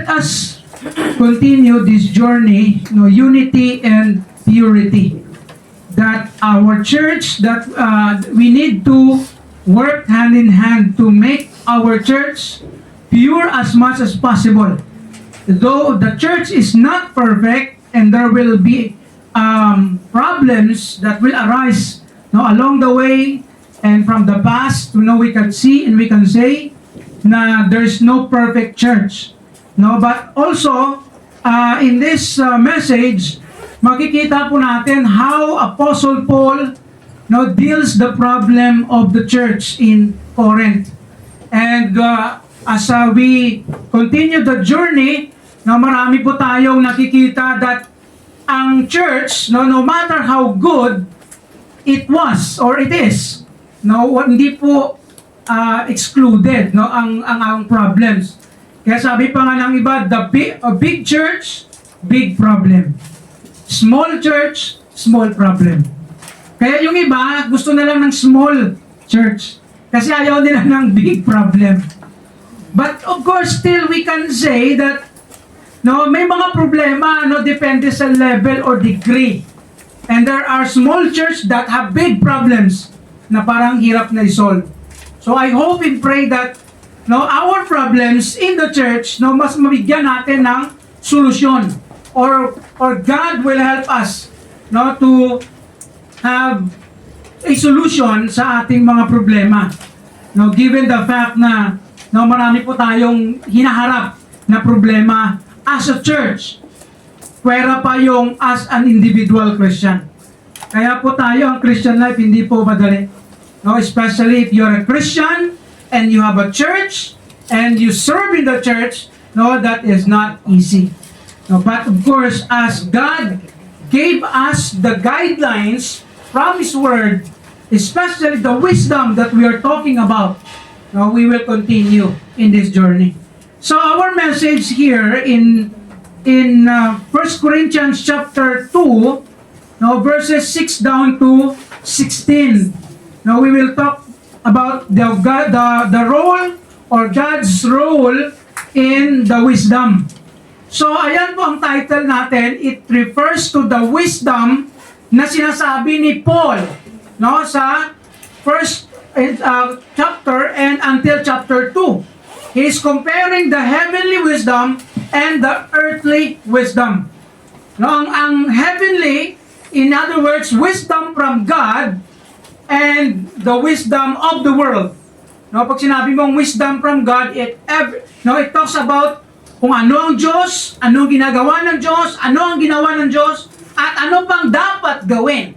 let us continue this journey, unity and purity. That our church, that we need to work hand in hand to make our church pure as much as possible. Though the church is not perfect and there will be problems that will arise along the way and from the past, we can see and we can say na there's no perfect church. But also, in this message, makikita po natin how Apostle Paul deals the problem of the church in Corinth. And as we continue the journey, marami po tayong nakikita that ang church, no matter how good it was or it is, hindi po excluded ang problems. Kaya sabi pa nga ng iba, a big church, big problem. Small church, small problem. Kaya yung iba, gusto na lang ng small church. Kasi ayaw nila ng big problem. But of course, still we can say that may mga problema, depende sa level or degree. And there are small church that have big problems na parang hirap na isolve. So I hope and pray that our problems in the church, mas mabigyan natin ng solusyon. Or God will help us to have a solution sa ating mga problema. Given the fact na marami po tayong hinaharap na problema as a church, pwera pa yung as an individual Christian. Kaya po tayo, ang Christian life hindi po madali. Especially if you're a Christian and you have a church and you serve in the church, that is not easy. But of course, as God gave us the guidelines from His Word, especially the wisdom that we are talking about, we will continue in this journey. So our message here in 1 Corinthians chapter 2, verses 6 down to 16. Now we will talk about the role or God's role in the wisdom. So, ayan po ang title natin. It refers to the wisdom na sinasabi ni Paul sa first chapter and until chapter 2. He is comparing the heavenly wisdom and the earthly wisdom. Ang heavenly, in other words, wisdom from God and the wisdom of the world. Pag sinabi mong wisdom from God, it talks about kung ano ang Diyos, ano ang ginagawa ng Diyos, ano ang ginawa ng Diyos, at ano pang dapat gawin.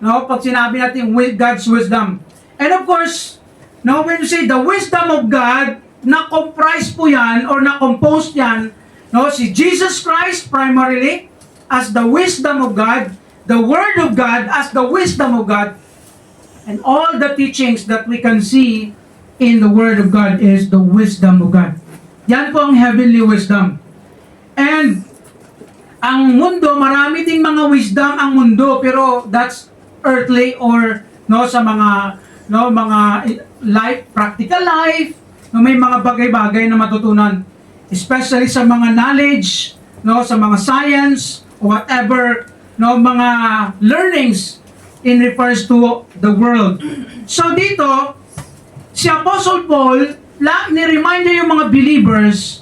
Pag sinabi natin God's wisdom. And of course, when you say the wisdom of God, na-comprise po yan or na-compose yan, si Jesus Christ primarily as the wisdom of God, the Word of God as the wisdom of God, and all the teachings that we can see in the Word of God is the wisdom of God. Yan po ang heavenly wisdom. And ang mundo, marami ding mga wisdom ang mundo, pero that's earthly or sa mga life, practical life, may mga bagay-bagay na matutunan, especially sa mga knowledge, sa mga science, or whatever, mga learnings in refers to the world. So dito, si Apostle Paul, ni-remind niya yung mga believers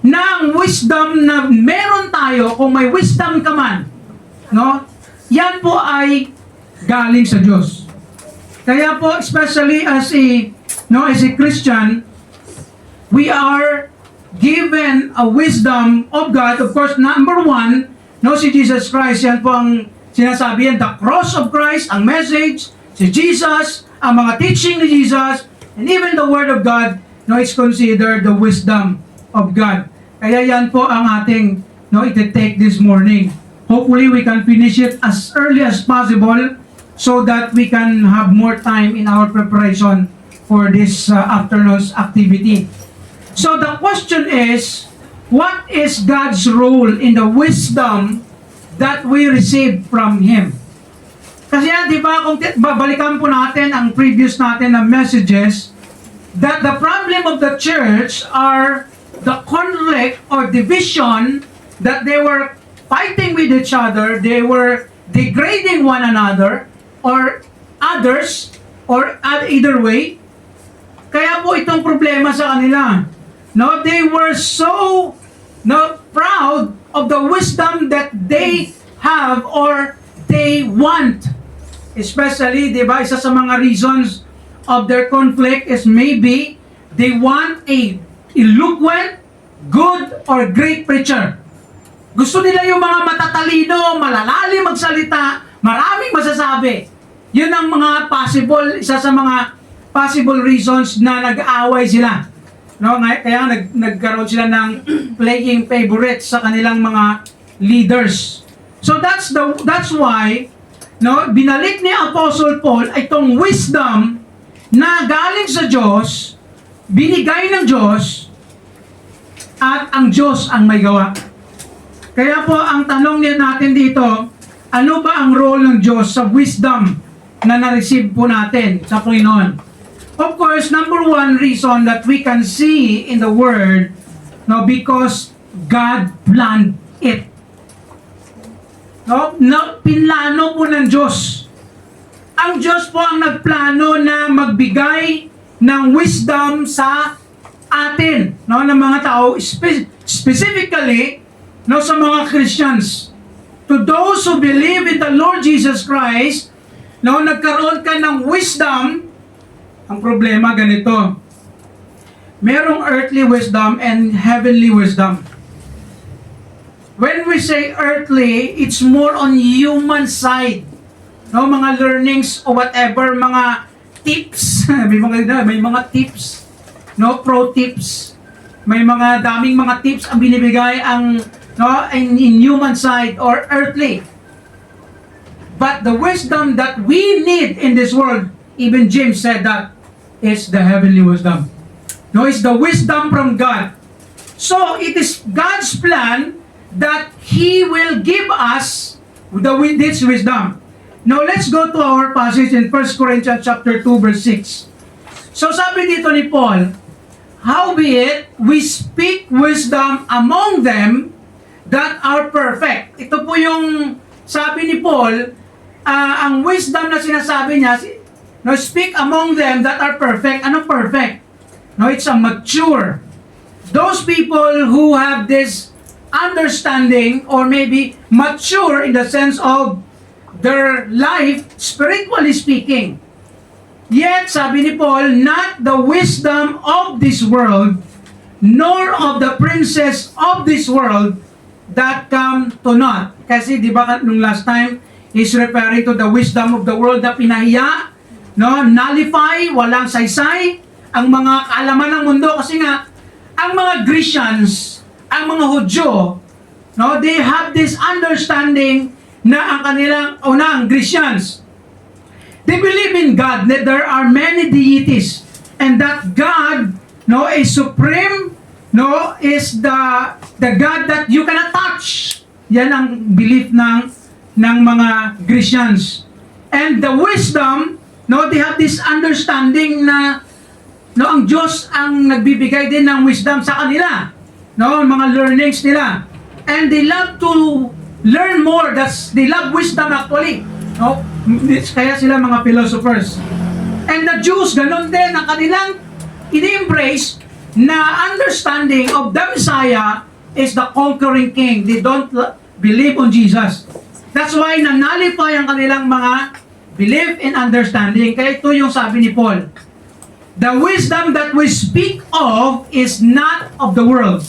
na ang wisdom na meron tayo, kung may wisdom ka man, yan po ay galing sa Diyos. Kaya po, especially as a Christian, we are given a wisdom of God. Of course, number one, si Jesus Christ, yan po ang sinasabi yan, the cross of Christ, ang message, si Jesus, ang mga teaching ni Jesus, and even the Word of God, is considered the wisdom of God. Kaya yan po ang ating iti-take this morning. Hopefully, we can finish it as early as possible so that we can have more time in our preparation for this afternoon's activity. So the question is, what is God's role in the wisdom that we receive from Him? Kasi di ba, kung babalikan po natin ang previous natin na messages, that the problem of the church are the conflict or division that they were fighting with each other, they were degrading one another or others or either way. Kaya po itong problema sa kanila. No, they were so proud of the wisdom that they have or they want. Especially, di ba, isa sa mga reasons of their conflict is maybe they want a eloquent, good, or great preacher. Gusto nila yung mga matatalino, malalalim magsalita, maraming masasabi. Yun ang mga isa sa mga possible reasons na nag-aaway sila. No, kaya nagkaroon sila ng playing favorites sa kanilang mga leaders. So that's why binalik ni Apostle Paul itong wisdom na galing sa Diyos, binigay ng Diyos, at ang Diyos ang may gawa. Kaya po ang tanong natin dito, ano ba ang role ng Diyos sa wisdom na na-receive po natin sa Panginoon? Of course, number one reason that we can see in the Word, because God planned it. Pinlano po ng Diyos. Ang Diyos po ang nagplano na magbigay ng wisdom sa atin, ng mga tao, specifically, sa mga Christians. To those who believe in the Lord Jesus Christ, nagkaroon ka ng wisdom. Ang problema ganito, merong earthly wisdom and heavenly wisdom. When we say earthly, it's more on human side. Mga learnings or whatever, mga tips, may mga tips, pro tips. May mga daming mga tips ang binibigay in human side or earthly. But the wisdom that we need in this world, even James said that, is the heavenly wisdom. It's the wisdom from God. So, it is God's plan that He will give us this wisdom. Now, let's go to our passage in 1 Corinthians chapter 2, verse 6. So, sabi dito ni Paul, howbeit, we speak wisdom among them that are perfect. Ito po yung sabi ni Paul, ang wisdom na sinasabi niya, speak among them that are perfect. Ano perfect? It's a mature. Those people who have this understanding or maybe mature in the sense of their life, spiritually speaking. Yet, sabi ni Paul, not the wisdom of this world, nor of the princes of this world that come to naught. Kasi di ba nung last time, he's referring to the wisdom of the world na pinahiya, nullify, walang saysay, ang mga kaalaman ng mundo. Kasi nga, ang mga Grecians, ang mga Hudyo, they have this understanding na ang kanilang, ang Grecians, they believe in God, that there are many deities, and that God, is supreme, is the God that you cannot touch. Yan ang belief ng mga Grecians. And the wisdom, they have this understanding na ang Diyos ang nagbibigay din ng wisdom sa kanila. Mga learnings nila. And they love to learn more. They love wisdom actually. Kaya sila mga philosophers. And the Jews, ganun din ang kanilang ini-embrace na understanding of the Messiah is the conquering king. They don't believe on Jesus. That's why na-nullify ang kanilang mga belief and understanding. Kaya ito yung sabi ni Paul. The wisdom that we speak of is not of the world.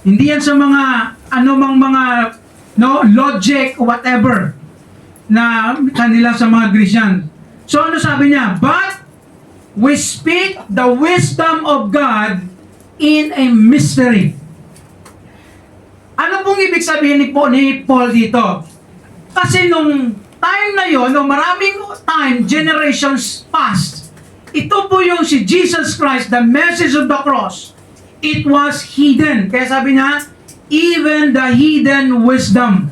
Hindi yan sa mga anumang mga logic or whatever na kanila sa mga Grecian. So ano sabi niya? But we speak the wisdom of God in a mystery. Ano pong ibig sabihin ni Paul dito? Kasi nung time na yon, maraming time, generations past, ito po yung si Jesus Christ, the message of the cross, it was hidden. Kaya sabi niya, even the hidden wisdom.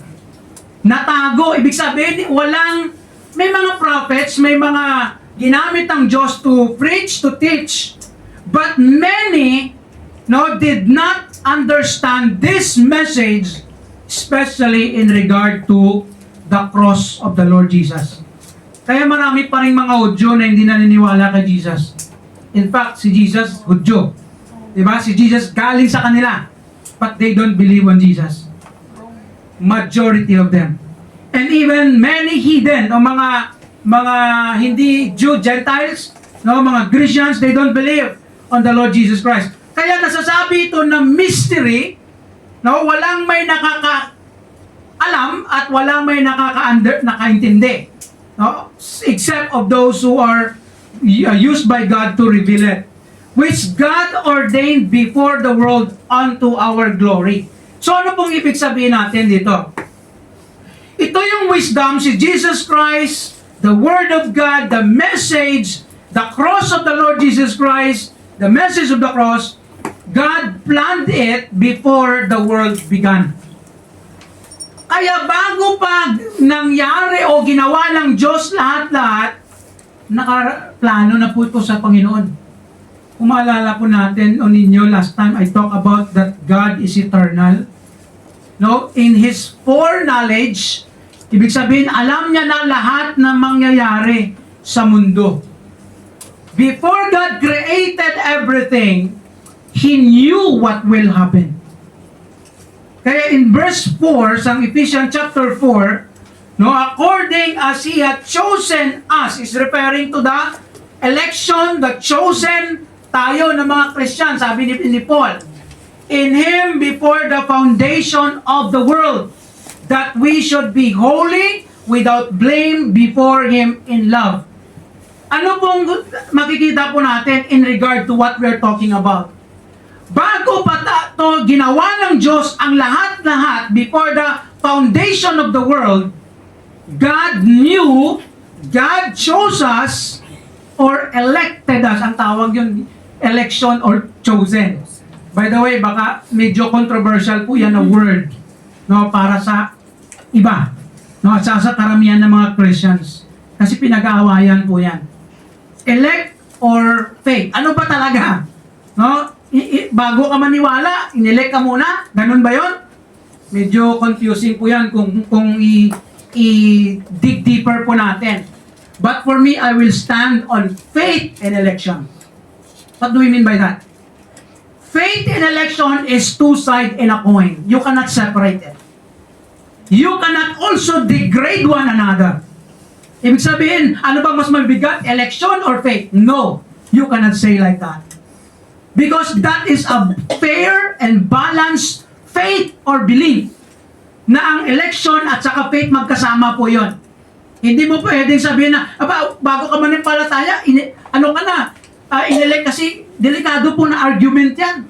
Natago, ibig sabihin, may mga prophets, may mga ginamit ang Diyos to preach, to teach, but many did not understand this message, especially in regard to the cross of the Lord Jesus. Kaya marami pa rin mga Hudyo na hindi naniniwala kay Jesus. In fact, si Jesus, Hudyo. Diba? Si Jesus galing sa kanila. But they don't believe on Jesus. Majority of them. And even many heathen, o mga hindi Jew, Gentiles, mga Christians, they don't believe on the Lord Jesus Christ. Kaya nasasabi ito na mystery, walang may nakakaalam at walang may nakaintindi. Except of those who are used by God to reveal it, which God ordained before the world unto our glory. So ano pong ibig sabihin natin dito? Ito yung wisdom, si Jesus Christ, the Word of God, the message, the cross of the Lord Jesus Christ, the message of the cross, God planned it before the world began. Kaya bago pa nangyari o ginawa ng Diyos lahat-lahat, nakaplano na po ito sa Panginoon. Kung maalala po natin o ninyo, last time I talked about that God is eternal. In His foreknowledge, ibig sabihin, alam niya na lahat na mangyayari sa mundo. Before God created everything, He knew what will happen. Kaya in verse 4, sa Ephesians chapter 4, according as He had chosen us, is referring to the election, the chosen tayo ng mga Christian, sabi ni Paul, in Him before the foundation of the world, that we should be holy, without blame before Him in love. Ano pong makikita po natin in regard to what we're talking about? Bago pa ito ginawa ng Diyos ang lahat-lahat before the foundation of the world, God knew, God chose us, or elected us. Ang tawag yun, election or chosen. By the way, baka medyo controversial po yan na word para sa iba. At sa karamihan ng mga Christians. Kasi pinag-aawayan po yan. Elect or faith. Ano ba talaga? Bago ka maniwala, inelect ka muna? Ganun ba yon? Medyo confusing po yan kung i-dig deeper po natin. But for me, I will stand on faith and election. What do we mean by that? Faith and election is two sides in a coin. You cannot separate it. You cannot also degrade one another. Ibig sabihin, ano bang mas mabigat? Election or faith? No. You cannot say like that. Because that is a fair and balanced faith or belief na ang election at saka faith magkasama po yon. Hindi mo pwedeng sabihin na, bago ka manipalataya, inelect kasi delikado po na argument yan.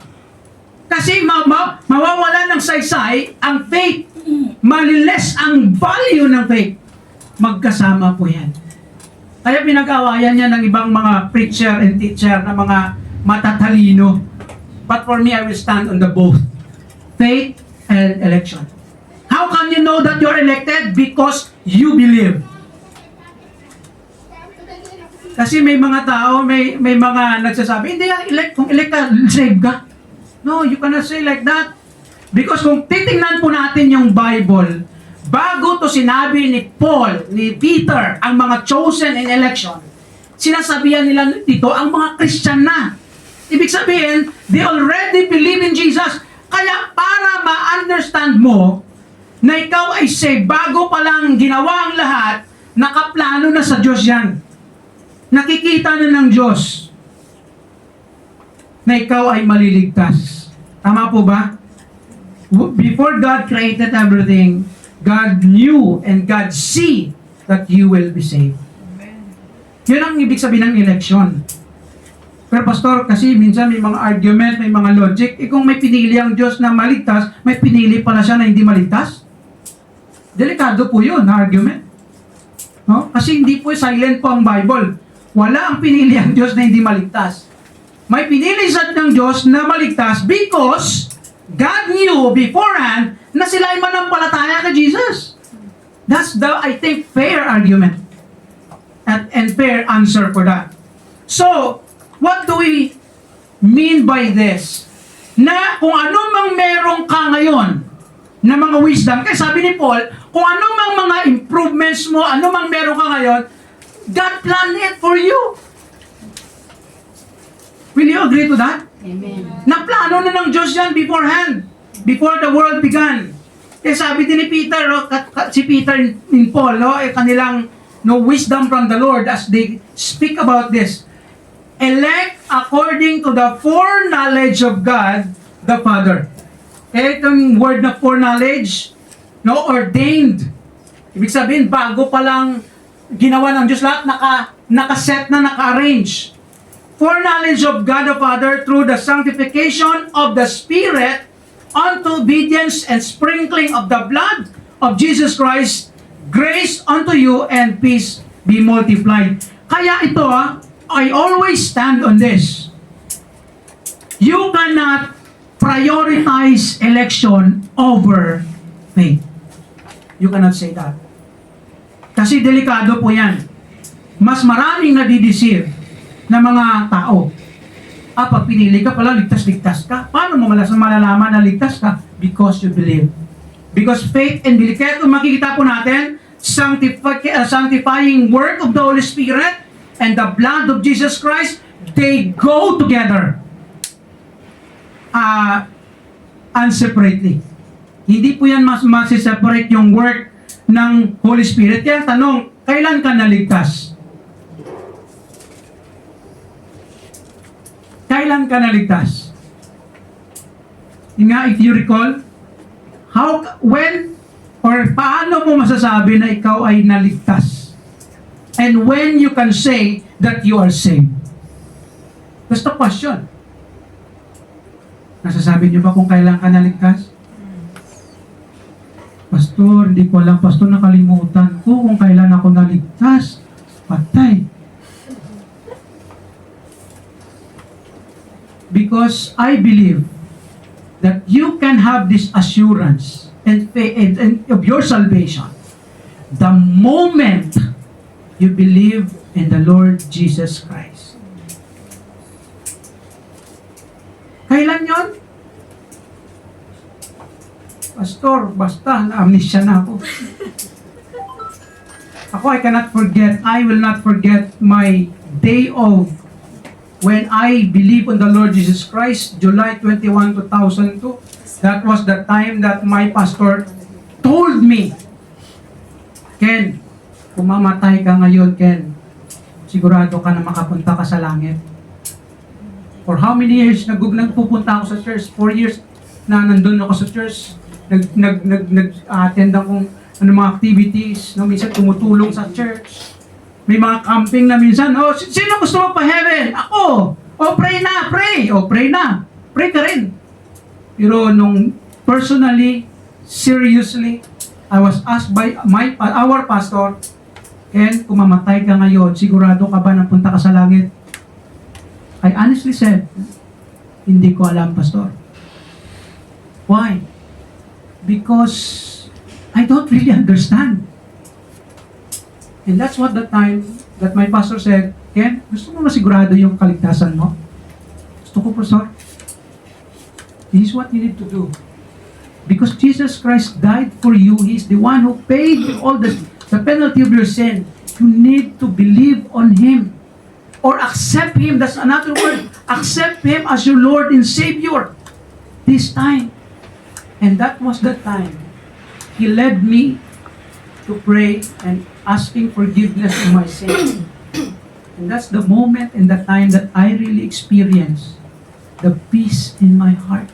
Kasi mawawala ng saysay ang faith, maliles ang value ng faith. Magkasama po yan. Kaya pinag-awayan niya ng ibang mga preacher and teacher na mga matatalino. But for me, I will stand on the both. Faith and election. How can you know that you're elected? Because you believe. Kasi may mga tao, may mga nagsasabi, hindi kung elect ka, save ka. No, you cannot say like that. Because kung titingnan po natin yung Bible, bago to sinabi ni Paul, ni Peter, ang mga chosen in election, sinasabihan nila dito ang mga Christian na. Ibig sabihin, they already believe in Jesus. Kaya para ma-understand mo na ikaw ay saved, bago pa lang ginawa ang lahat, nakaplano na sa Diyos yan. Nakikita na ng Diyos na ikaw ay maliligtas. Tama po ba? Before God created everything, God knew and God see that you will be saved. Yun ang ibig sabihin ng election. Pero pastor, kasi minsan may mga argument, may mga logic, kung may pinili ang Diyos na maligtas, may pinili pala siya na hindi maligtas? Delikado po yun, na argument. Kasi hindi po silent po ang Bible. Wala ang pinili ang Diyos na hindi maligtas. May pinili sa ng Diyos na maligtas because God knew beforehand na sila ay manampalataya kay Jesus. That's the, I think, fair argument. And fair answer for that. So, what do we mean by this? na kung ano mang meron ka ngayon na mga wisdom, kaya sabi ni Paul, kung ano mang mga improvements mo, ano mang meron ka ngayon, God planned it for you. Will you agree to that? Amen. Naplano na ng Diyos yan beforehand, before the world began. Eh sabi din ni Peter, si Peter in Paul, kanilang wisdom from the Lord as they speak about this. Elect according to the foreknowledge of God the Father. Itong word na foreknowledge, ordained. Ibig sabihin, bago pa lang ginawa ng Diyos lahat, nakaset na, naka-arrange. Foreknowledge of God the Father through the sanctification of the Spirit unto obedience and sprinkling of the blood of Jesus Christ, grace unto you and peace be multiplied. Kaya ito, I always stand on this. You cannot prioritize election over faith. You cannot say that. Kasi delikado po yan. Mas maraming nadideceive na mga tao. Pag pinili ka pala, ligtas-ligtas ka. Paano mo malalaman na ligtas ka? Because you believe. Because faith and belief. Kaya kung makikita po natin, sanctifying work of the Holy Spirit and the blood of Jesus Christ, they go together. Unseparately. Hindi po yan masiseparate yung work ng Holy Spirit. Kaya tanong, kailan ka naligtas? Kailan ka naligtas? If you recall, when, or paano mo masasabi na ikaw ay naligtas? And when you can say that you are saved? That's the question. Nasasabi niyo ba kung kailan ka naligtas? Pastor, hindi ko alam. Pastor, nakalimutan ko kung kailan ako naligtas. Patay. Because I believe that you can have this assurance and faith and of your salvation the moment you believe in the Lord Jesus Christ. Kailan yon? Pastor, basta na-amnesia na ako. I cannot forget, I will not forget my day of when I believe on the Lord Jesus Christ, July 21, 2002. That was the time that my pastor told me, Ken, kung mamatay ka ngayon, Ken, sigurado ka na makapunta ka sa langit. For how many years nagpupunta ako sa church? 4 years na nandun ako sa church. Nag-attend akong mga activities. Minsan tumutulong sa church. May mga camping na minsan, sino gusto magpa-heaven? Ako! Pray na, pray! Pray na. Pray ka rin. Pero nung personally, seriously, I was asked by our pastor, Ken, kung mamatay ka ngayon, sigurado ka ba na punta ka sa langit? I honestly said, hindi ko alam, Pastor. Why? Because I don't really understand. And that's what the time that my pastor said, Ken, gusto mo masigurado yung kaligtasan mo? Gusto ko, Pastor. This is what you need to do. Because Jesus Christ died for you. He is the one who paid all the penalty of your sin. You need to believe on Him. Or accept Him. That's another word. Accept Him as your Lord and Savior. This time. And that was the time He led me to pray and asking forgiveness of my sin. And that's the moment and the time that I really experienced the peace in my heart.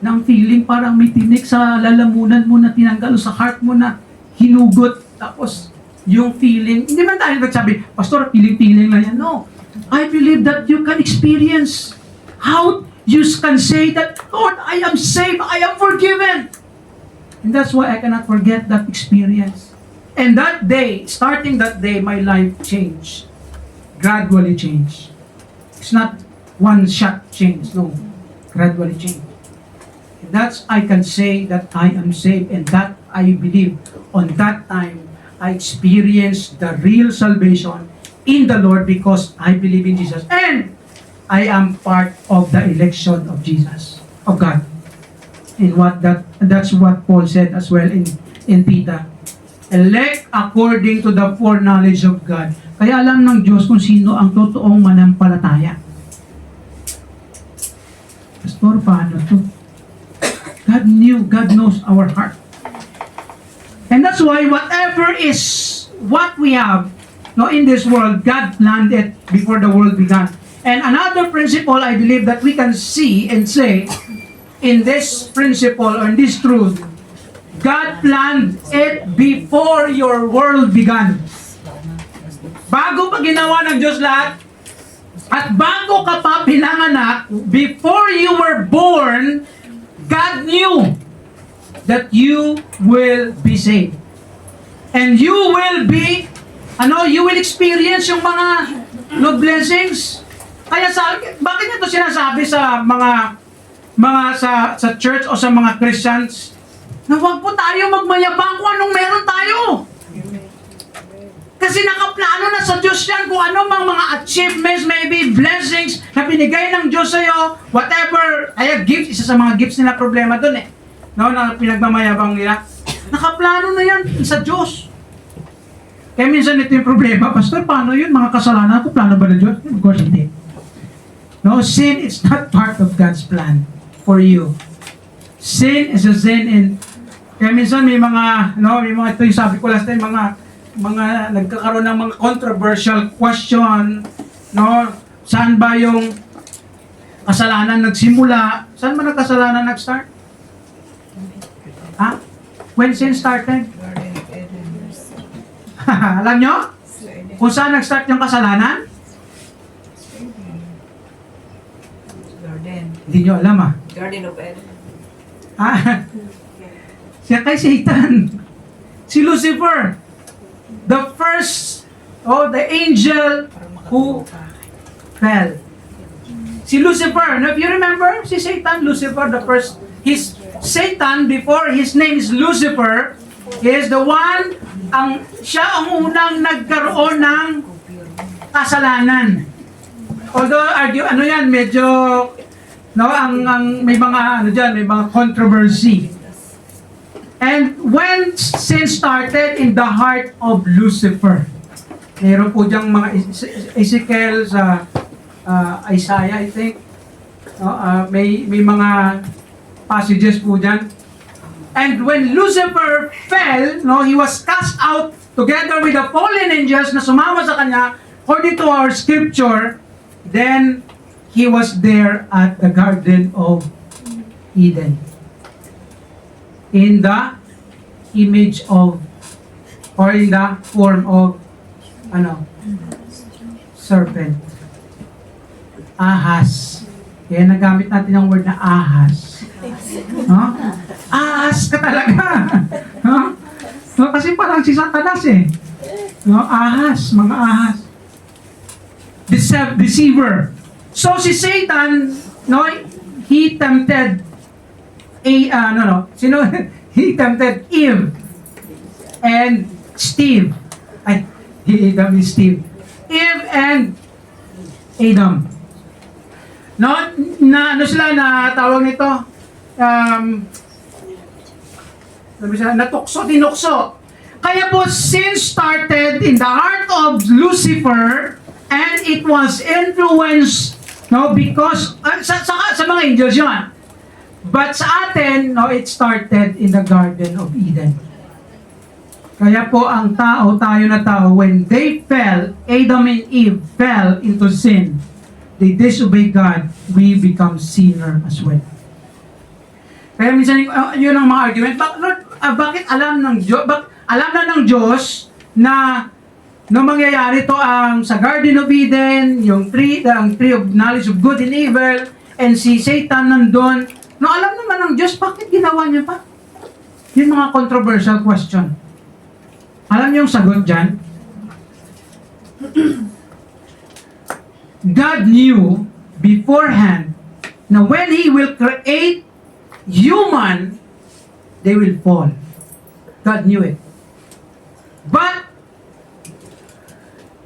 Nang feeling parang may tinik sa lalamunan mo na tinanggal o sa heart mo na hinugot. Tapos yung feeling, hindi man tayo nagsabi, Pastor, feeling lang yan. No. I believe that you can experience how you can say that, Lord, I am saved, I am forgiven. And that's why I cannot forget that experience. And that day, starting that day, my life changed. Gradually changed. It's not one shot change, no. Gradually changed. And that's, I can say that I am saved, and that I believe on that time, I experienced the real salvation in the Lord because I believe in Jesus. And I am part of the election of Jesus, of God. That's what Paul said as well in Peter. Elect according to the foreknowledge of God. Kaya alam ng Diyos kung sino ang totoong manampalataya. Pastor, paano to? God knows our heart. And that's why whatever is what we have in this world, God planned it before the world began. And another principle I believe that we can see and say in this principle or in this truth, God planned it before your world began. Bago pa ginawa ng Diyos lahat, at bago ka pa pinanganak, before you were born, God knew that you will be saved. And you will be, you will experience yung mga blessings. Kaya bakit niya ito sinasabi sa mga sa church o sa mga Christians? Na huwag po tayo magmayabang kung anong meron tayo. Kasi nakaplano na sa Diyos yan kung ano mga achievements, maybe blessings na binigay ng Diyos sa'yo, whatever. Kaya gifts, isa sa mga gifts nila problema dun na pinagmamayabang nila. Nakaplano na yan sa Diyos. Kaya minsan ito yung problema, Pastor, paano yun? Mga kasalanan ko, plano ba ng Diyos? Of course, hindi. No, sin is not part of God's plan for you. Sin is a sin kaya minsan may mga ito yung sabi ko last time, mga nagkakaroon ng mga controversial question, saan ba yung kasalanan nagsimula? Saan ba nagkasalanan nag-start? When sin started? Alam nyo? Kung saan nag-start yung kasalanan? Garden. Hindi nyo alam Garden of Eden. Siya kay Satan. Si Lucifer. The first, the angel who fell. Si Lucifer. Now, if you remember, si Satan, Lucifer, Satan, before his name is Lucifer, is the one, siya ang unang nagkaroon ng kasalanan. Although, medyo, may mga controversy. And when sin started in the heart of Lucifer, meron po diyang mga Ezekiel sa Isaiah, I think. May mga passages po dyan. And when Lucifer fell, he was cast out together with the fallen angels na sumama sa kanya, according to our scripture, then he was there at the Garden of Eden. In the image of, or in the form of, serpent. Ahas. Kaya nagamit natin ang word na ahas. Ahas ka talaga. Kasi parang si Satanas ahas, mga ahas. Deceiver. So si Satan, he tempted he tempted Eve and Steve. Eve and Adam. Tawag nito? Tinukso. Kaya po, sin started in the heart of Lucifer and it was influenced, because, sa mga angels yun. But sa atin, it started in the Garden of Eden. Kaya po tayo na tao, when they fell, Adam and Eve fell into sin, they disobey God, we become sinner as well. Kaya minsan, yun ang mga argument, bakit alam na ng Diyos na mangyayari to sa Garden of Eden, yung tree of knowledge of good and evil, and si Satan nandun, alam naman ng Diyos, bakit ginawa niya pa? Yung mga controversial question. Alam niyo yung sagot dyan? God knew beforehand na when He will create human, they will fall. God knew it. But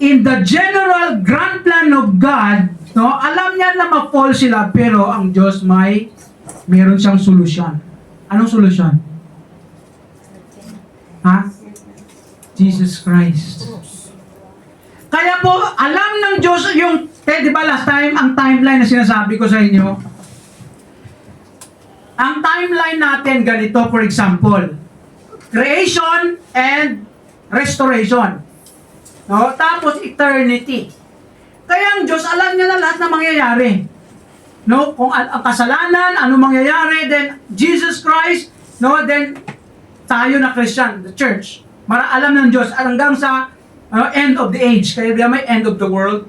in the general grand plan of God, no, alam niya na ma-fall sila, pero ang Diyos meron siyang solusyon. Anong solusyon? Ha? Jesus Christ. Kaya po, alam ng Diyos yung, di ba last time, ang timeline na sinasabi ko sa inyo, ang timeline natin ganito, for example, creation and restoration. No? Tapos eternity. Kaya ang Diyos, alam niya na lahat na mangyayari. No? Kung ang kasalanan, ano mangyayari, then Jesus Christ, no? Then tayo na Christian, the church. Alam ng Diyos hanggang sa end of the age. Kaya may end of the world,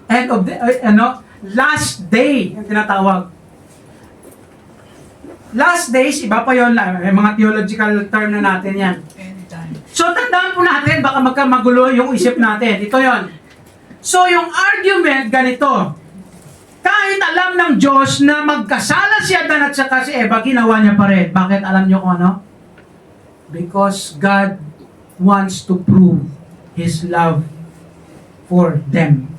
end of the last day yung tinatawag. Last days, iba pa yun, may mga theological term na natin yan. Anytime. So, tandaan po natin, baka magkamagulo yung isip natin. Ito yon. So, yung argument, ganito. Kahit alam ng Diyos na magkasala si Adan at saka si Eva, ginawa niya pa rin. Bakit? Alam niyo kung ano? Because God wants to prove His love for them.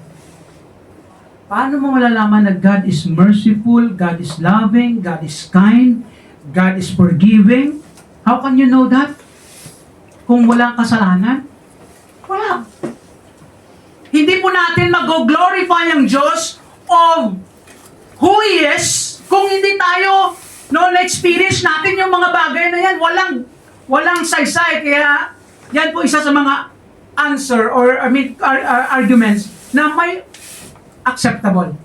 Paano mo malalaman na God is merciful, God is loving, God is kind, God is forgiving? How can you know that? Kung walang kasalanan? Wala. Hindi po natin mag-glorify ang Diyos of who He is kung hindi tayo na-experience natin yung mga bagay na yan. Walang saysay. Kaya yan po isa sa mga answer or arguments na may acceptable.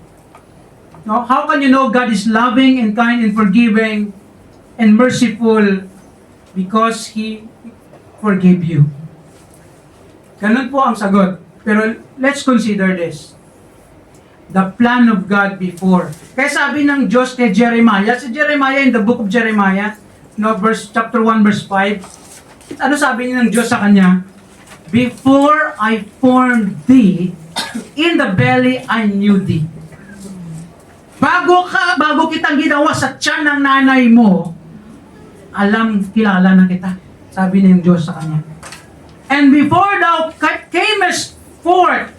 No? How can you know God is loving and kind and forgiving and merciful? Because He forgave you. Ganun po ang sagot. Pero let's consider this. The plan of God before. Kaya sabi ng Diyos kay Jeremiah, si Jeremiah in the book of Jeremiah, chapter 1, verse 5, ano sabi niya ng Diyos sa kanya? Before I formed thee, in the belly I knew thee. Bago kitang ginawa sa tiyan ng nanay mo, kilala na kita. Sabi ng Diyos sa kanya. And before thou camest forth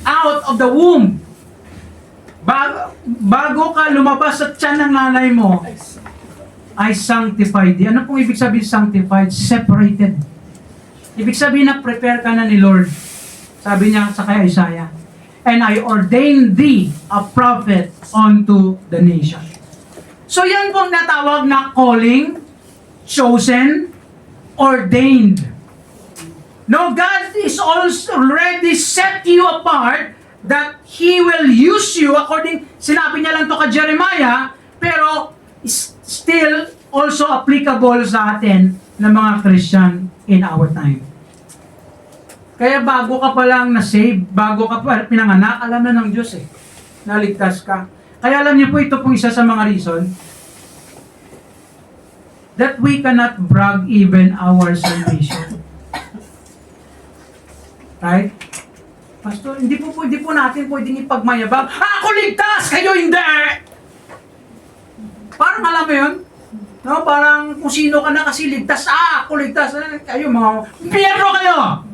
out of the womb, bago ka lumabas sa tiyan ng nanay mo, I sanctified thee. Ano pong ibig sabihin sanctified? Separated. Ibig sabihin na prepare ka na ni Lord. Sabi niya sa kay Isaiah, and I ordained thee a prophet unto the nation. So yan pong natawag na calling, chosen, ordained. No, God is also already set you apart that He will use you according, sinabi niya lang to kay Jeremiah, pero still also applicable sa atin na mga Christian in our time. Kaya bago ka pa lang na-save, bago ka pa pinanganak, alam na ng Diyos naligtas ka. Kaya alam niyo po, ito po isa sa mga reason that we cannot brag even our salvation. Right? Pastor, hindi po natin pwedeng ipagmayabang, ako ligtas, kayo hindi! Parang alam mo yun? No, parang kung sino ka na kasi ligtas, ako ligtas, kayo mga, biyero kayo!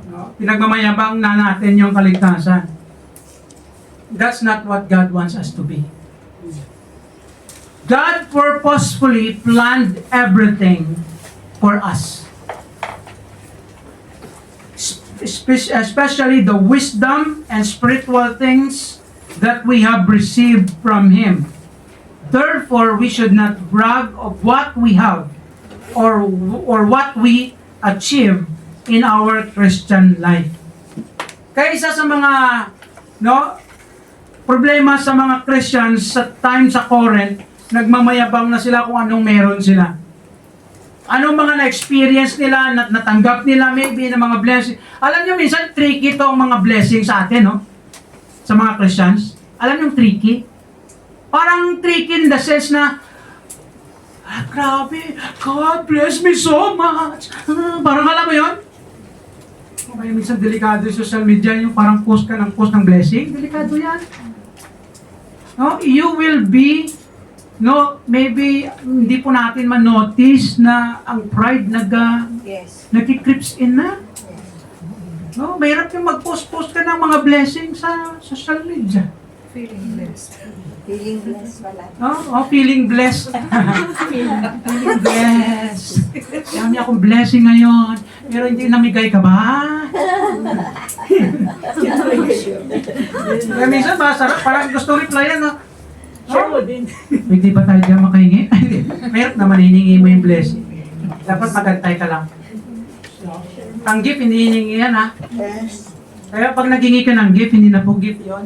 No, pinagmamayabang na natin yung kaligtasan. That's not what God wants us to be. God purposefully planned everything for us. Especially the wisdom and spiritual things that we have received from Him. Therefore, we should not brag of what we have or what we achieve in our Christian life. Kaya isa sa mga problema sa mga Christians sa time sa Corinth, nagmamayabang na sila kung anong meron sila. Anong mga na-experience nila, natanggap nila maybe ng mga blessing. Alam niyo minsan tricky itong mga blessing sa atin, no? Sa mga Christians. Alam niyo tricky? Parang tricky in the sense na grabe, God bless me so much. Parang alam mo yun? Kaya minsan delikado yung social media, yung parang post ng blessing. Delikado yan. No? You will be, maybe hindi po natin ma-notice na ang pride Yes. nagki-creeps in na. No, mahirap yung mag-post-post ka ng mga blessing sa social media. Feeling blessed. Feeling blessed pala. Feeling blessed. Feeling blessed. Dami akong blessing ngayon. Pero hindi namigay ka ba? Kaya minsan masarap, parang gusto replyan, no? Hindi ba tayo dyan makahingi? Mahirap naman hiningi mo yung blessing. Dapat magantay ka lang. Ang gift, hindi hiningi yan, ha? Yes. Kaya pag naghingi ka ng gift, hindi na po gift yon.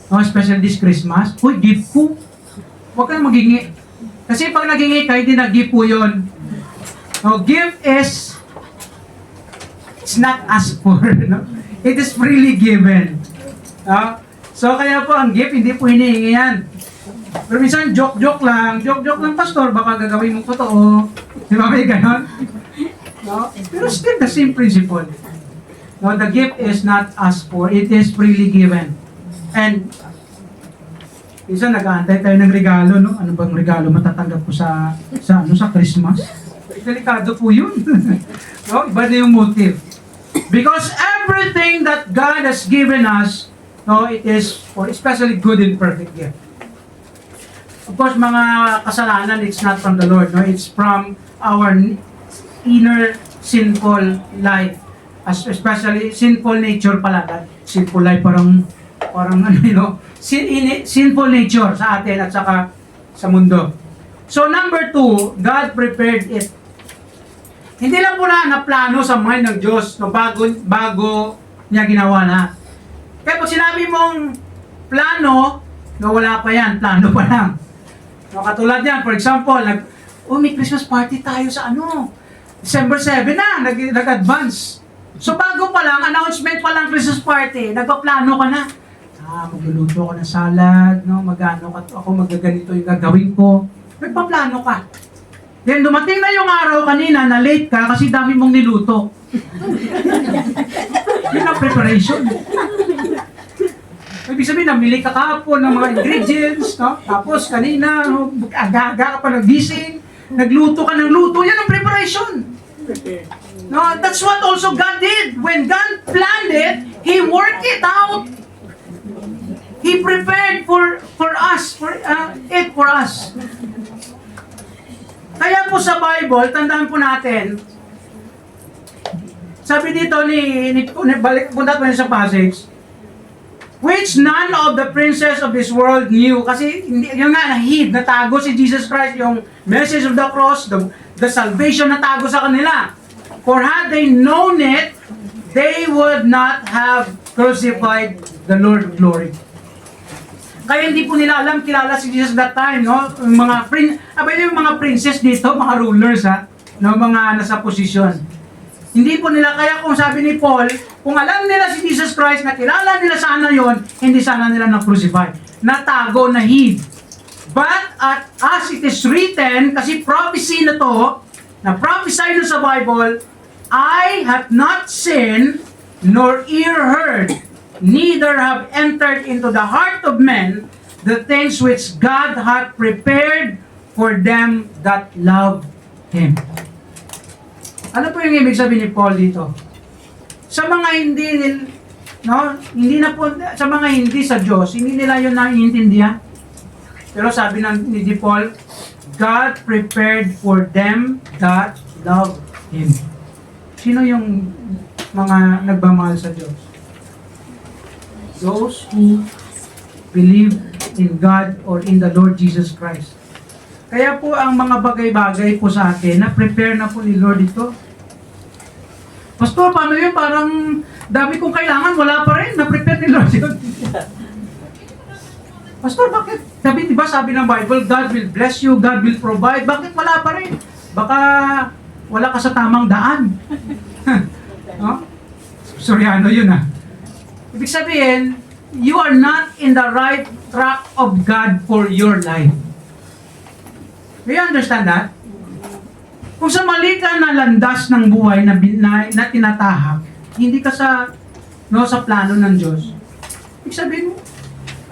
No, especially this Christmas. Uy, gift ko. Huwag kang maghingi. Kasi pag naghingi ka, hindi na gift po yun. No, gift is, it's not asked for. No? It is freely given. No? So kaya po, ang gift, hindi po hinihingi yan. Pero minsan, joke-joke lang. Joke-joke lang, pastor. Baka gagawin mo totoo. Di ba may ganon? No? Pero still the same principle. No, the gift is not asked for. It is freely given. And minsan nag-aantay tayo ng regalo, no? Ano bang regalo matatanggap ko sa Christmas? Delikado po yun. No? Iba na yung motive. Because everything that God has given us, no, it is for especially good and perfect gift. Of course, mga kasalanan, it's not from the Lord, no? It's from our inner sinful life. Especially sinful nature pala. Sinful life parang ano, you know, sinful nature sa atin at saka sa mundo. So number 2, God prepared it. Hindi lang po na plano sa mind ng Diyos no, bago niya ginawa na. Kaya pag sinabi mong plano, no, wala pa yan, plano pa lang. No, katulad yan, for example, may Christmas party tayo sa December 7 na, nag-advance. So bago pa lang, announcement pa lang Christmas party, nagpaplano ka na. Magluluto ako ng salad, no? Ako magaganito yung gagawin ko. Nagpaplano ka. Then dumating na yung araw kanina na late ka kasi dami mong niluto. Yun ang preparation. Ibig sabihin, namili ka kahapon ng mga ingredients, no? Tapos kanina, no, aga-aga ka pa nagising, nagluto ka ng luto, yan ang preparation. No, that's what also God did. When God planned it, He worked it out. He prepared for us, for us. Kaya po sa Bible, tandaan po natin, sabi dito punta po sa passage, which none of the princes of this world knew. Kasi yung natago si Jesus Christ, yung message of the cross, the salvation natago sa kanila. For had they known it, they would not have crucified the Lord of glory. Kaya hindi po nila alam, kilala si Jesus that time, no? Yung mga princess dito, mga rulers, ha? No, mga nasa posisyon. Hindi po nila, kaya kung sabi ni Paul, kung alam nila si Jesus Christ, na kilala nila sana yon, hindi sana nila na-crucify. Natago, na-hid. But as it is written, kasi prophecy na to, na prophesy na sa Bible, I have not seen, nor ear heard, neither have entered into the heart of men the things which God hath prepared for them that love Him. Ano po yung ibig sabihin ni Paul dito? Sa mga sa mga hindi sa Diyos, hindi nila yun naiintindihan. Pero sabi ni Paul, God prepared for them that love Him. Sino yung mga nagmamahal sa Diyos? Those who believe in God or in the Lord Jesus Christ. Kaya po ang mga bagay-bagay po sa atin, na-prepare na po ni Lord ito. Pastor, paano yun? Parang dami kong kailangan, wala pa rin. Na-prepare ni Lord yun. Pastor, bakit? Diba sabi ng Bible, God will bless you, God will provide. Bakit wala pa rin? Baka wala ka sa tamang daan. No? Suryano yun Ibig sabihin, you are not in the right track of God for your life. Do you understand that? Kung sa mali ka na landas ng buhay na tinatahak, hindi ka sa plano ng Diyos. Ibig sabihin,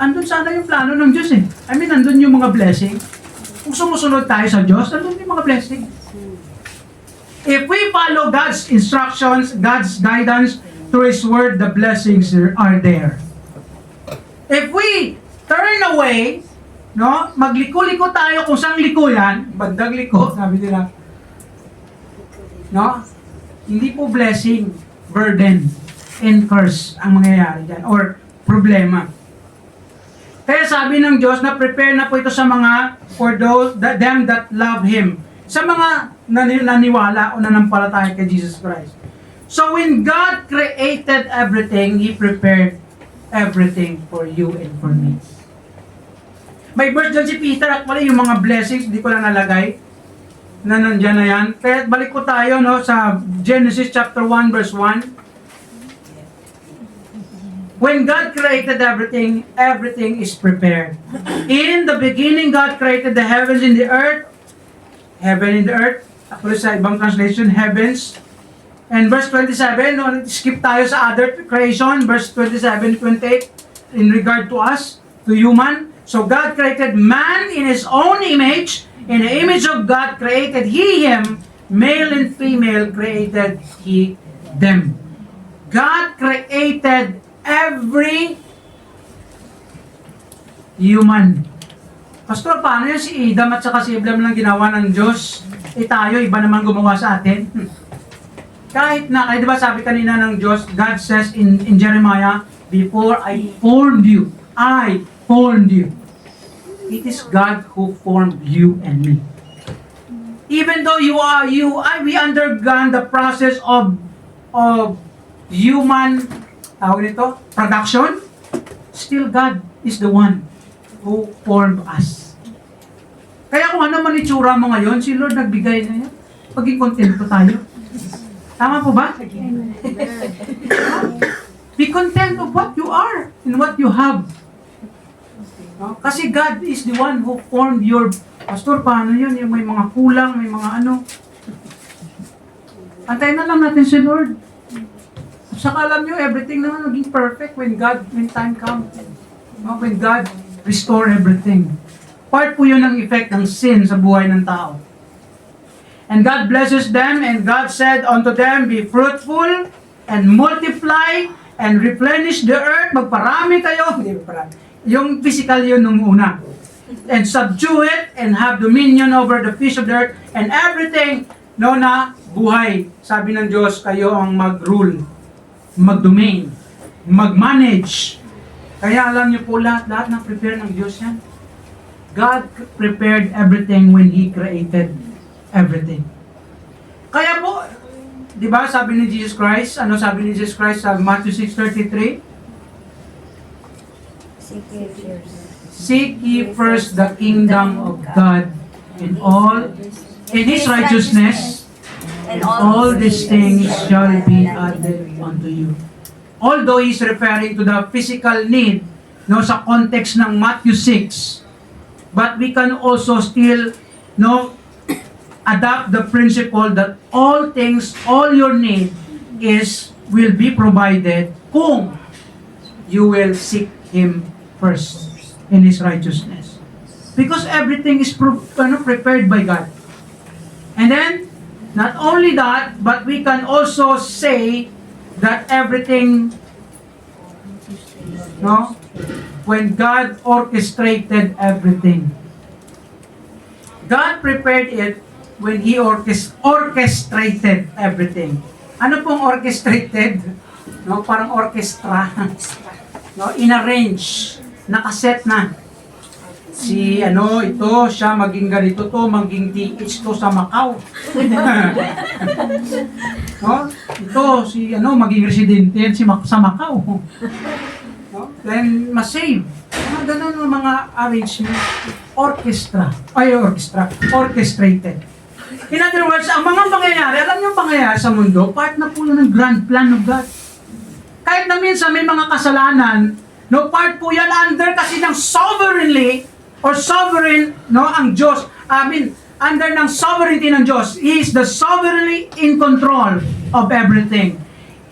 andun sana yung plano ng Diyos andun yung mga blessing. Kung sumusunod tayo sa Diyos, andun yung mga blessing. If we follow God's instructions, God's guidance through His Word, the blessings are there. If we turn away, no, magliko-liko tayo kung saan liko yan, bandang liko, sabi nila, no, hindi po blessing, burden, and curse ang mangyayari dyan, or problema. Kaya sabi ng Diyos na prepare na po ito sa mga, for those, them that love Him. Sa mga naniwala o nanampalataya kay Jesus Christ. So when God created everything, He prepared everything for you and for me. May verse dyan si Peter, actually yung mga blessings, di ko lang nalagay, na nandyan na yan. Kaya balik ko tayo no, sa Genesis chapter 1 verse 1. When God created everything, everything is prepared. In the beginning, God created the heavens and the earth. Heaven and the earth. Actually sa ibang translation, heavens. And verse 27, no, skip tayo sa other creation, verse 27, 28, in regard to us, to human. So God created man in His own image. In the image of God created He him. Male and female created He them. God created every human. Pastor, paano yan si Adam at saka si Abraham lang ginawa ng Diyos? Tayo, iba naman gumawa sa atin. Kahit na, di ba sabi kanina ng Diyos, God says in Jeremiah, before I formed you, I formed you. It is God who formed you and me. Even though we undergone the process of human production, still God is the one who formed us. Kaya kung ano man itsura mo ngayon, si Lord nagbigay na yan. Maging kontento tayo. Tama po ba? Be content of what you are and what you have. No? Kasi God is the one who formed your... Pastor, paano yun? Yung may mga kulang, may mga ano. Antayin na lang natin si Lord. Saka alam nyo, everything naman maging perfect when time comes. No? When God restore everything. Part po yun ng effect ng sin sa buhay ng tao. And God blesses them, and God said unto them, be fruitful, and multiply, and replenish the earth. Magparami kayo. Hindi parami. Yung physical yun nung una. And subdue it, and have dominion over the fish of the earth, and everything, no, na buhay. Sabi ng Diyos, kayo ang mag-rule, mag-domain, mag-manage. Kaya alam niyo po lahat ng prepare ng Diyos yan. God prepared everything when He created everything. Kaya po, di ba sabi ni Jesus Christ, ano sabi ni Jesus Christ sa Matthew 6:33? Seek ye first the kingdom of God in His righteousness, and all these things shall be added unto you. Although He's referring to the physical need, no, sa context ng Matthew 6, but we can also still, no, adopt the principle that all things, all your need will be provided kung you will seek Him first in His righteousness. Because everything is prepared by God. And then, not only that, but we can also say that everything, no, when God orchestrated everything. God prepared it when He orchestrated everything. Ano pong orchestrated? No, parang orchestra. No, inarrange, nakaset na. Si ito, siya maging ganito to, maging TH to sa Macau. No? Ito, maging residente yan sa Macau. No? Then, masave. Mga ganun mga arrangement. Orchestrated. In other words, ang mga pangyayari, alam niyo pangyayari sa mundo, part na po yun ng grand plan of God. Kahit na minsan may mga kasalanan, no, part po yan under kasi ng sovereignly, or sovereign, no, ang Diyos, under ng sovereignty ng Diyos. He is the sovereignly in control of everything.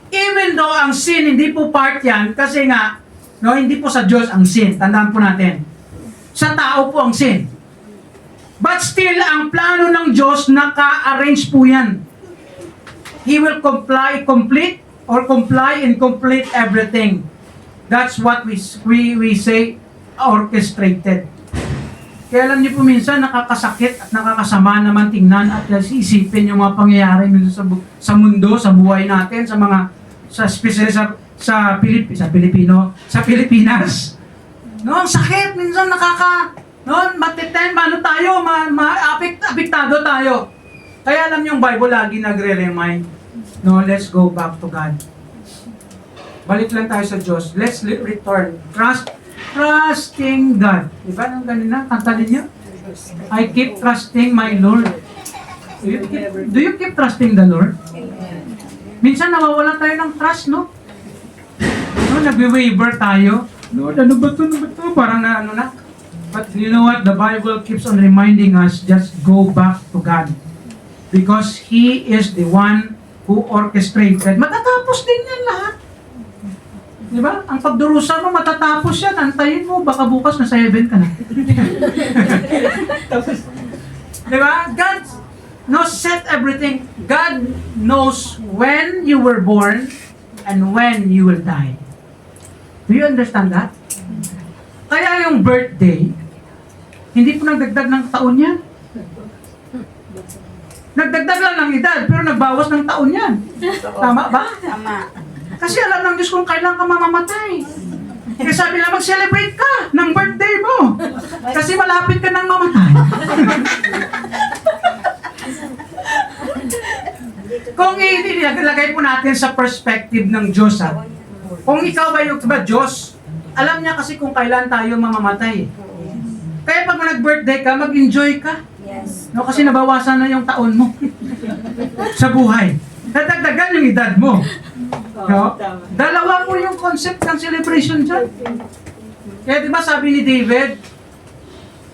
Even though ang sin, hindi po part yan, kasi nga, no, hindi po sa Diyos ang sin. Tandaan po natin. Sa tao po ang sin. But still, ang plano ng Diyos, naka-arrange po yan. He will complete or comply and complete everything. That's what we say orchestrated. Kaya alam niyo po minsan nakakasakit at nakakasama naman tingnan at isipin yung mga pangyayari sa mundo, sa buhay natin, sa mga especially sa Pilipino, sa Pilipinas. No, ang sakit minsan apektado tayo. Kaya alam niyo yung Bible lagi nagre-remind, no, let's go back to God. Balik lang tayo sa Diyos. Let's return. Trusting God. Diba nung ganina? Kanta niyo? I keep trusting my Lord. Do you keep trusting the Lord? Minsan nawawala tayo ng trust, no? No, nagwe-waver tayo. Lord, ano ba to? Parang na. But you know what? The Bible keeps on reminding us, just go back to God. Because He is the one who orchestrated. Matatapos din yan lahat. Di ba? Ang pagdurusa mo, matatapos yan. Antayin mo, baka bukas nasa heaven ka na. Di ba? God knows set everything. God knows when you were born and when you will die. Do you understand that? Kaya yung birthday, hindi po nagdagdag ng taon yan. Nagdagdag lang ng edad, pero nagbawas ng taon yan. Tama ba? Tama. Kasi alam ng Diyos kung kailan ka mamamatay. Kaya sabi na mag-celebrate ka ng birthday mo. Kasi malapit ka nang mamatay. Kung ilagay po natin sa perspective ng Diyos, kung ikaw ba yung Diyos, alam niya kasi kung kailan tayo mamamatay. Kaya pag nag-birthday ka, mag-enjoy ka. Yes. No, kasi nabawasan na yung taon mo sa buhay. Nadagdagan yung edad mo. No? Dalawa po yung concept ng celebration dyan. Kaya di ba sabi ni David,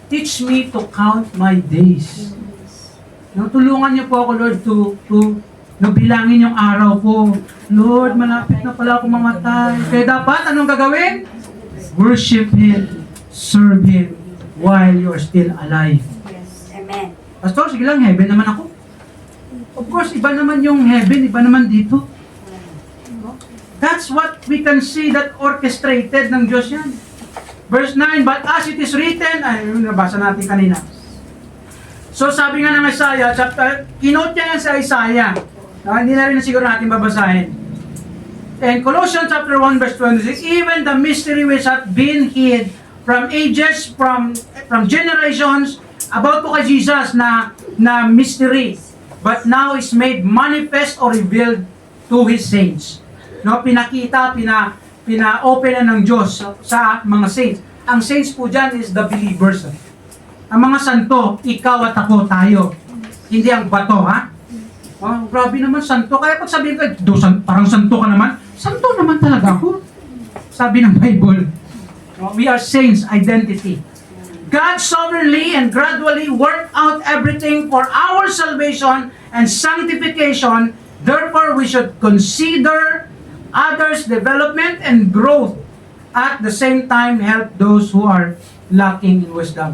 teach me to count my days. No, tulungan niyo po ako, Lord, to bilangin yung araw ko. Lord, malapit na pala ako mamatay. Kaya dapat, anong gagawin? Worship Him, serve Him, while you're still alive. Yes. Amen. Pastor, sige lang, heaven naman ako. Of course, iba naman yung heaven, iba naman dito. That's what we can see that orchestrated ng Diyos yan. Verse 9, but as it is written, ay, nabasa natin kanina. So sabi nga ng Isaiah, kinote niya yan sa Isaiah. Hindi na rin siguro natin babasahin. And Colossians chapter 1 verse 26, even the mystery which hath been hid from ages, from generations, about po kay Jesus na mystery, but now is made manifest or revealed to His saints. No, pinakita, pina-open na ng Diyos sa mga saints. Ang saints po dyan is the believers. Ang mga santo, ikaw at ako, tayo. Hindi ang bato, ha? Oh, grabe naman, santo. Kaya pag sabihin ka, parang santo ka naman, santo naman talaga ako. Sabi ng Bible, we are saints, identity. God sovereignly and gradually worked out everything for our salvation and sanctification. Therefore, we should consider others' development and growth, at the same time help those who are lacking in wisdom.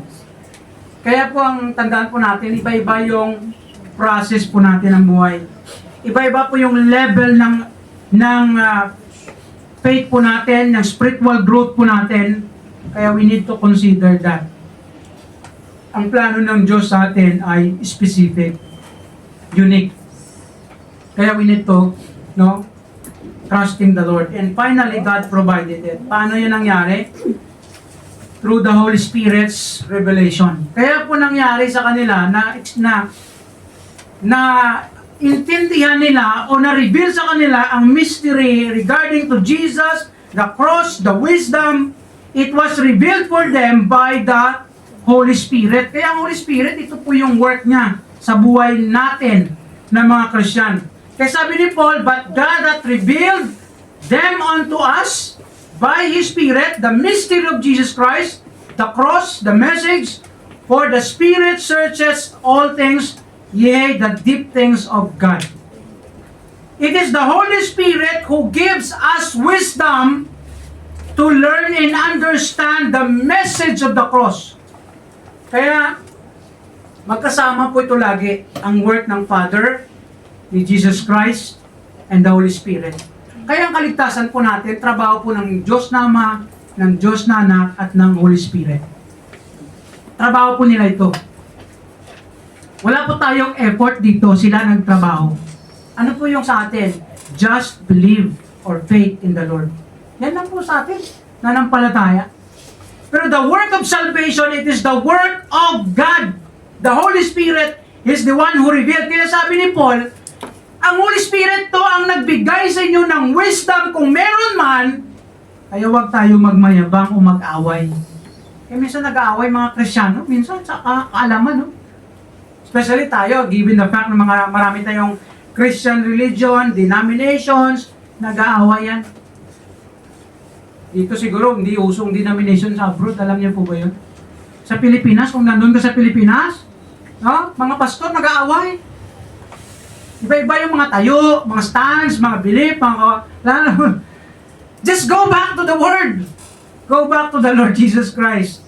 Kaya po ang tandaan po natin, iba-iba yung process po natin ng buhay. Iba-iba po yung level ng faith po natin, ng spiritual growth po natin. Kaya we need to consider that. Ang plano ng Diyos sa atin ay specific, unique. Kaya we need to, trusting the Lord. And finally, God provided it. Paano yun nangyari? Through the Holy Spirit's revelation. Kaya po nangyari sa kanila na intindihan nila o na-reveal sa kanila ang mystery regarding to Jesus, the cross, the wisdom. It was revealed for them by the Holy Spirit. Kaya ang Holy Spirit, ito po yung work niya sa buhay natin na mga Christian. Kaya sabi ni Paul, but God hath revealed them unto us by His Spirit, the mystery of Jesus Christ, the cross, the message, for the Spirit searches all things, yea, the deep things of God. It is the Holy Spirit who gives us wisdom to learn and understand the message of the cross. Kaya, magkasama po ito lagi ang work ng Father, ni Jesus Christ, and the Holy Spirit. Kaya ang kaligtasan po natin, trabaho po ng Diyos na Ama, ng Diyos na Anak, at ng Holy Spirit. Trabaho po nila ito. Wala po tayong effort dito, sila nagtrabaho. Ano po yung sa atin? Just believe or faith in the Lord. Yan lang po sa atin, nanampalataya. Pero the work of salvation, it is the work of God. The Holy Spirit is the one who revealed. Kaya sabi ni Paul, ang Holy Spirit to ang nagbigay sa inyo ng wisdom kung meron man, kaya huwag tayo magmayabang o mag-away. Kaya minsan nag-aaway mga Kristyano, minsan sa kaalaman, no? Especially tayo, given the fact na marami tayong Christian religion, denominations, nag-aaway yan. Dito siguro, hindi usong denomination sa abroad, alam niyo po ba yun? Sa Pilipinas, kung nandun ka sa Pilipinas, no? Mga pastor nag-aaway. Iba-iba yung mga tayo, mga stance, mga belief, just go back to the Word. Go back to the Lord Jesus Christ.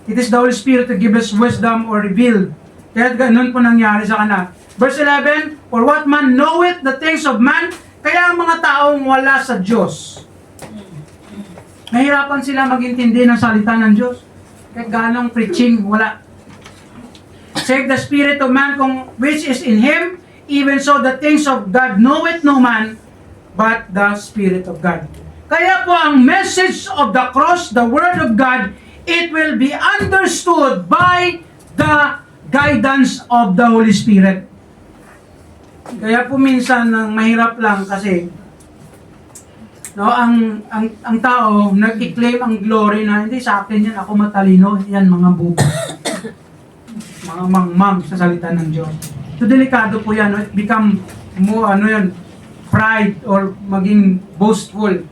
It is the Holy Spirit to give us wisdom or reveal. Kaya ganun po nangyari sa kanila. Verse 11, for what man knoweth the things of man, kaya ang mga taong wala sa Diyos. Nahirapan sila magintindi ng salita ng Diyos. Kaya ganong preaching, wala. Save the spirit of man which is in him, even so the things of God knoweth no man, but the Spirit of God. Kaya po ang message of the cross, the Word of God, it will be understood by the guidance of the Holy Spirit. Kaya po minsan mahirap lang kasi no, ang tao nag-claim ang glory na hindi sa akin yan, ako matalino, yan mga bubo. Mga mangmang sa salita ng Diyos. So delikado po yan, no? It become more, pride or maging boastful.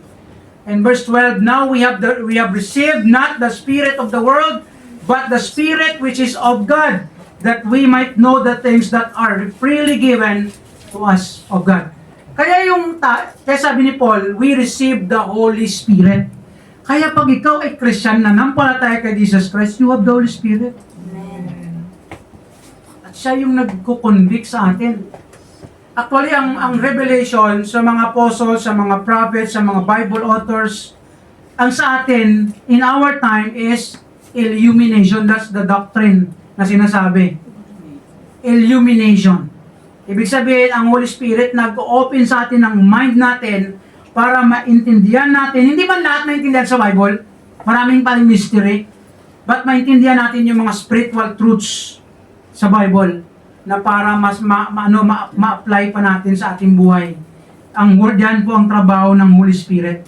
And verse 12, now we have received not the spirit of the world, but the Spirit which is of God, that we might know the things that are freely given to us of God. Kaya kaya sabi ni Paul, we receive the Holy Spirit. Kaya pag ikaw ay Christian na nampalataya kay Jesus Christ, you have the Holy Spirit. Siya yung nagko-convict sa atin. Actually, ang revelation sa mga apostles, sa mga prophets, sa mga Bible authors, ang sa atin, in our time, is illumination. That's the doctrine na sinasabi. Illumination. Ibig sabihin, ang Holy Spirit nag-open sa atin ng mind natin para maintindihan natin. Hindi man lahat maintindihan sa Bible, maraming paling mystery, but maintindihan natin yung mga spiritual truths sa Bible na para mas ma-apply pa natin sa ating buhay. Ang word yan po ang trabaho ng Holy Spirit.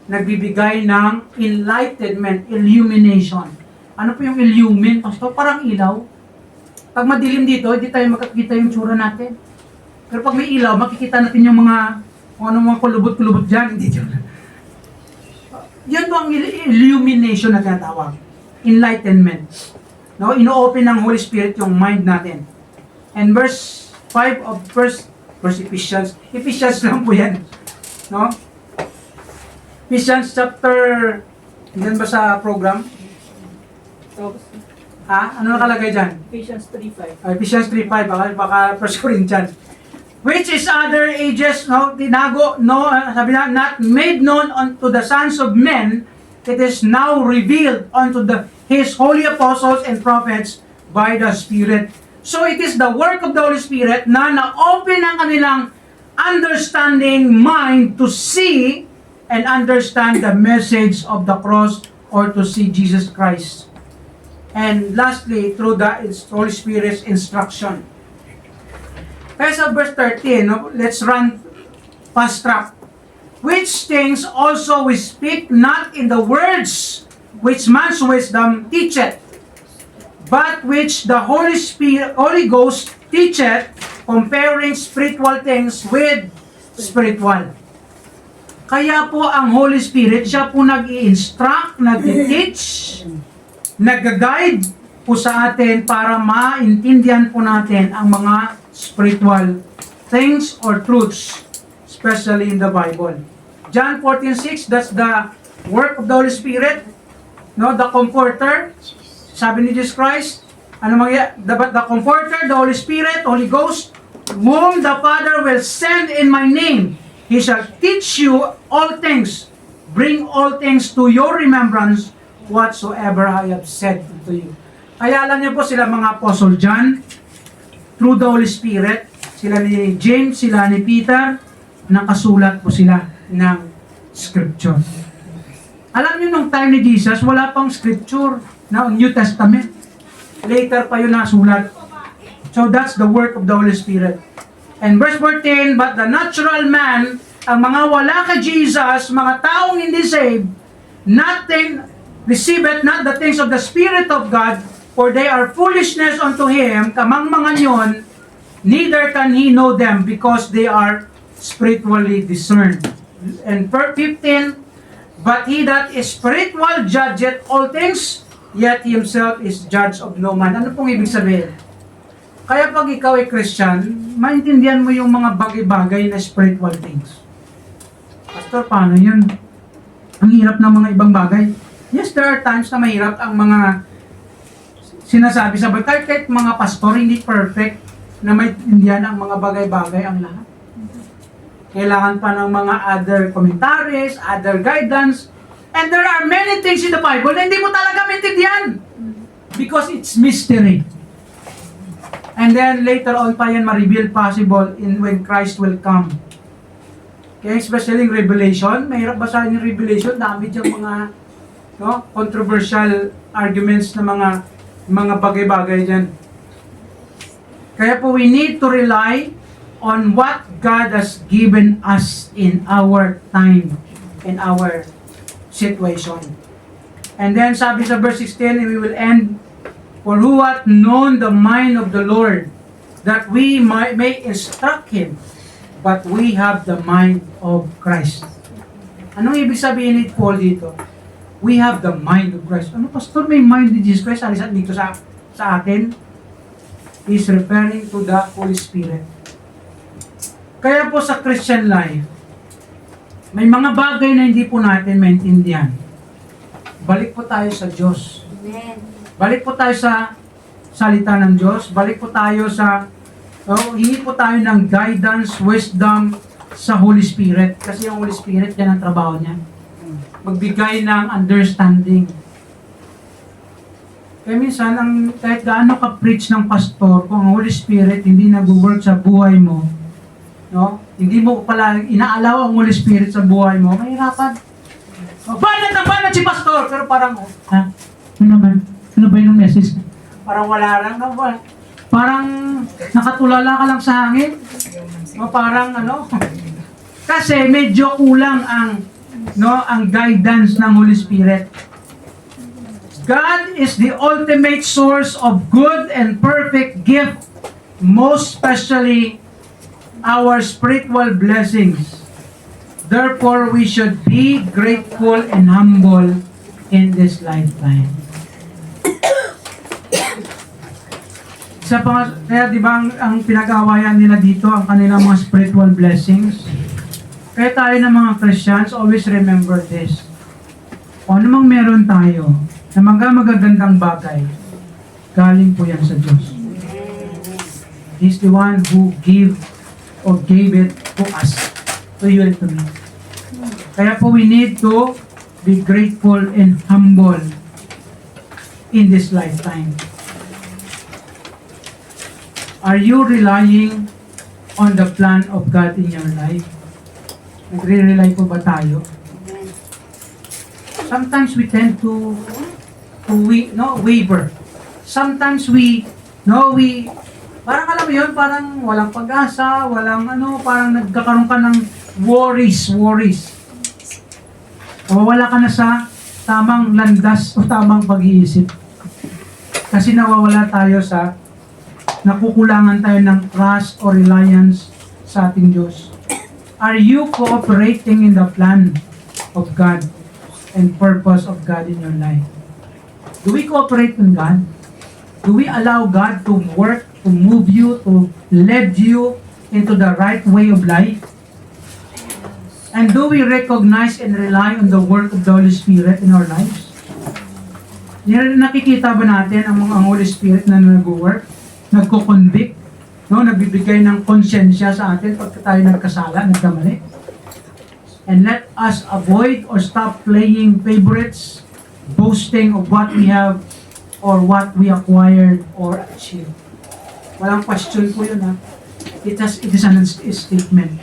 Nagbibigay ng enlightenment, illumination. Ano po yung illumine? Pastor, parang ilaw. Pag madilim dito, hindi tayo makikita yung tsura natin. Pero pag may ilaw, makikita natin yung mga kulubot-kulubot dyan. Hindi dyan. Yan po ang illumination na tinatawag. Enlightenment. No, ino-open ng Holy Spirit yung mind natin. And verse 5 of verse Ephesians lang po yan. No? Ephesians chapter, yan ba sa program? Ano nakalagay dyan? Ephesians 3:5. Ephesians 3:5, baka 1 Corinthians. Which is other ages, no, tinago, no, sabi na, not made known unto the sons of men, it is now revealed unto His holy apostles and prophets by the Spirit. So it is the work of the Holy Spirit na na-open ang kanilang understanding mind to see and understand the message of the cross or to see Jesus Christ. And lastly, through the Holy Spirit's instruction. Kaya sa verse 13, no, let's run fast track. Which things also we speak not in the words which man's wisdom teacheth, but which the Holy Ghost teacheth, comparing spiritual things with spiritual. Kaya po ang Holy Spirit, siya po nag-i-instruct, nag-i-teach, nag-guide po sa atin para maintindihan po natin ang mga spiritual things or truths, especially in the Bible. John 14:6, that's the work of the Holy Spirit. No, the Comforter. Sabi ni Jesus Christ, the Comforter, the Holy Spirit, Holy Ghost, whom the Father will send in my name, He shall teach you all things, bring all things to your remembrance, whatsoever I have said unto you. Kaya alam niyo po sila mga Apostle John, through the Holy Spirit, sila ni James, sila ni Peter, nakasulat po sila ng Scripture. Alam niyo nung time ni Jesus, wala pang Scripture na New Testament. Later pa yun nasulat. So that's the work of the Holy Spirit. And verse 14, but the natural man, ang mga wala kay Jesus, mga taong hindi saved, nothing receiveth not the things of the Spirit of God, for they are foolishness unto him, kamang mga yon, neither can he know them, because they are spiritually discerned. And verse 15, but he that is spiritual judgeth all things, yet he himself is judge of no man. Ano pong ibig sabihin? Kaya pag ikaw ay Christian, maintindihan mo yung mga bagay-bagay na spiritual things. Pastor, paano yun? Ang hirap ng mga ibang bagay. Yes, there are times na mahirap ang mga sinasabi sa bagay. Kahit mga pastor, hindi perfect na maintindihan ang mga bagay-bagay ang lahat. Kailangan pa ng mga other commentaries, other guidance. And there are many things in the Bible na hindi mo talaga maintindihan. Because it's mystery. And then later on pa yan ma-reveal possible when Christ will come. Okay, especially in Revelation, mahirap basahin yung Revelation, dami diyang mga controversial arguments na mga bagay-bagay dyan. Kaya po we need to rely on what God has given us in our time, in our situation. And then sabi sa verse 16, and we will end, for who hath known the mind of the Lord, that we may instruct him, but we have the mind of Christ. Anong ibig sabihin ni Paul dito? We have the mind of Christ. Ano, pastor, may mind ni Jesus Christ? Alisan dito sa atin? He's referring to the Holy Spirit. Kaya po sa Christian life, may mga bagay na hindi po natin maintindihan. Balik po tayo sa Diyos. Amen. Balik po tayo sa salita ng Diyos. Balik po tayo sa, hingi po tayo ng guidance, wisdom sa Holy Spirit. Kasi yung Holy Spirit, yan ang trabaho niya. Magbigay ng understanding. Kaya minsan, kahit gaano ka-preach ng pastor, kung ang Holy Spirit hindi nag-work sa buhay mo, hindi mo pala inaalaw ang Holy Spirit sa buhay mo, mahirapan. Banat na banat si pastor! Pero parang, ano naman? Ano ba yung message? Parang wala lang. Parang nakatulala ka lang sa hangin. Parang Kasi medyo kulang ang guidance ng Holy Spirit. God is the ultimate source of good and perfect gift, most especially our spiritual blessings. Therefore, we should be grateful and humble in this lifetime. Kaya di ba ang pinag-aawayan nila dito, ang kanilang mga spiritual blessings? Kaya tayo ng mga Christians, always remember this. Kung ano mang meron tayo, na magagandang bagay, galing po yan sa Diyos. He's the one who gave it to us, to you and to me. Kaya po we need to be grateful and humble in this lifetime. Are you relying on the plan of God in your life? Nagre-rely po ba tayo? Sometimes we tend to waver. Sometimes parang alam mo yun, parang walang pag-asa, parang nagkakaroon ka ng worries. O wala ka na sa tamang landas o tamang pag-iisip. Kasi nawawala tayo nakukulangan tayo ng trust or reliance sa ating Diyos. Are you cooperating in the plan of God and purpose of God in your life? Do we cooperate in God? Do we allow God to work, to move you, to lead you into the right way of life? And do we recognize and rely on the work of the Holy Spirit in our lives? Nakikita ba natin ang Holy Spirit na nag-work? Nagko-convict, nagbibigay ng konsensya sa atin pagka tayo nagkasala, nagkamali. And let us avoid or stop playing favorites, boasting of what we have or what we acquired or achieved. Walang question po yun ha. It is an statement.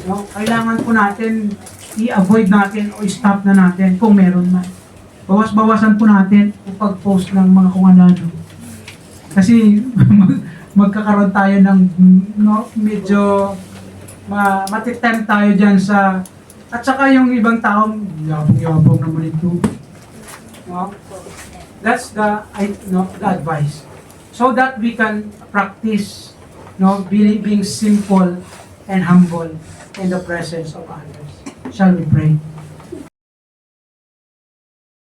No? Kailangan po natin i-avoid natin o i-stop na natin kung meron man. Bawas-bawasan po natin ang pag-post ng mga kung ano-ano. Kasi magkakaroon tayo ng no, medyo matitempt tayo dyan sa at saka yung ibang taong yabang naman ito. No? That's the advice. So that we can practice being simple and humble in the presence of others. Shall we pray?